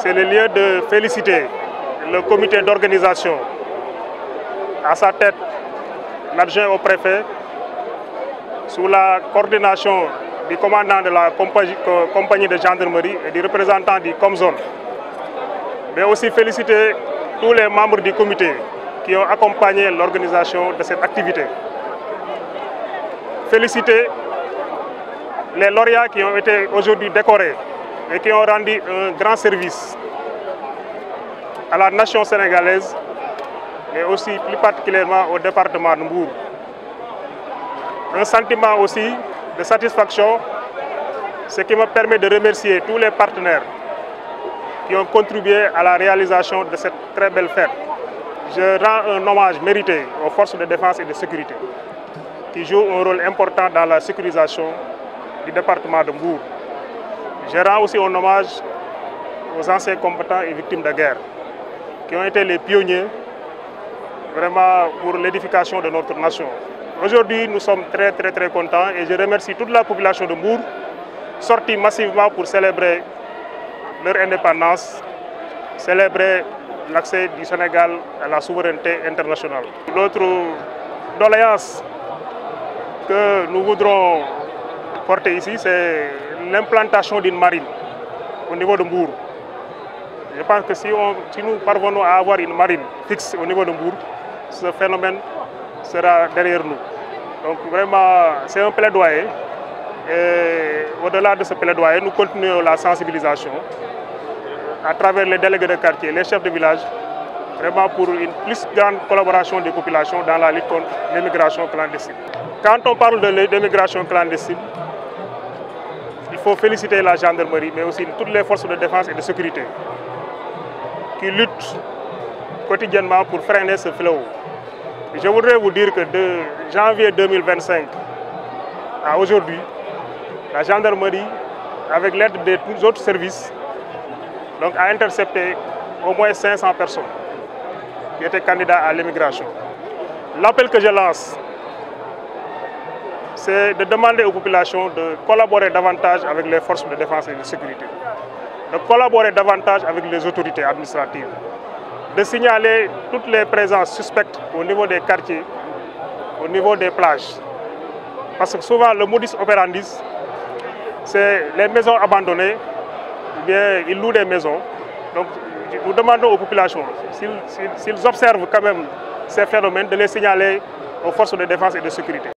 c'est le lieu de féliciter le comité d'organisation, à sa tête l'adjoint au préfet, sous la coordination du commandant de la compagnie de gendarmerie et du représentant du Comzone. Mais aussi féliciter tous les membres du comité qui ont accompagné l'organisation de cette activité. Féliciter les lauréats qui ont été aujourd'hui décorés et qui ont rendu un grand service à la nation sénégalaise et aussi plus particulièrement au département de Mbour. Un sentiment aussi de satisfaction, ce qui me permet de remercier tous les partenaires qui ont contribué à la réalisation de cette très belle fête. Je rends un hommage mérité aux forces de défense et de sécurité qui jouent un rôle important dans la sécurisation du département de Mbour. Je rends aussi un hommage aux anciens combattants et victimes de guerre qui ont été les pionniers vraiment pour l'édification de notre nation. Aujourd'hui, nous sommes très contents et je remercie toute la population de Mbour sortie massivement pour célébrer leur indépendance, célébrer l'accès du Sénégal à la souveraineté internationale. L'autre doléance que nous voudrons porter ici, c'est l'implantation d'une marine au niveau de Mbour. Je pense que si nous parvenons à avoir une marine fixe au niveau de Mbour, ce phénomène sera derrière nous. Donc vraiment, c'est un plaidoyer. Et au-delà de ce plaidoyer, nous continuons la sensibilisation à travers les délégués de quartier, les chefs de village, vraiment pour une plus grande collaboration des populations dans la lutte contre l'immigration clandestine. Quand on parle de l'immigration clandestine, il faut féliciter la gendarmerie, mais aussi toutes les forces de défense et de sécurité qui luttent quotidiennement pour freiner ce fléau. Je voudrais vous dire que de janvier 2025 à aujourd'hui, la gendarmerie, avec l'aide des autres services, donc, a intercepté au moins 500 personnes qui étaient candidats à l'immigration. L'appel que je lance, c'est de demander aux populations de collaborer davantage avec les forces de défense et de sécurité, de collaborer davantage avec les autorités administratives, de signaler toutes les présences suspectes au niveau des quartiers, au niveau des plages. Parce que souvent, le modus operandi, c'est les maisons abandonnées, ou bien ils louent des maisons. Donc, nous demandons aux populations, s'ils observent quand même ces phénomènes, de les signaler aux forces de défense et de sécurité.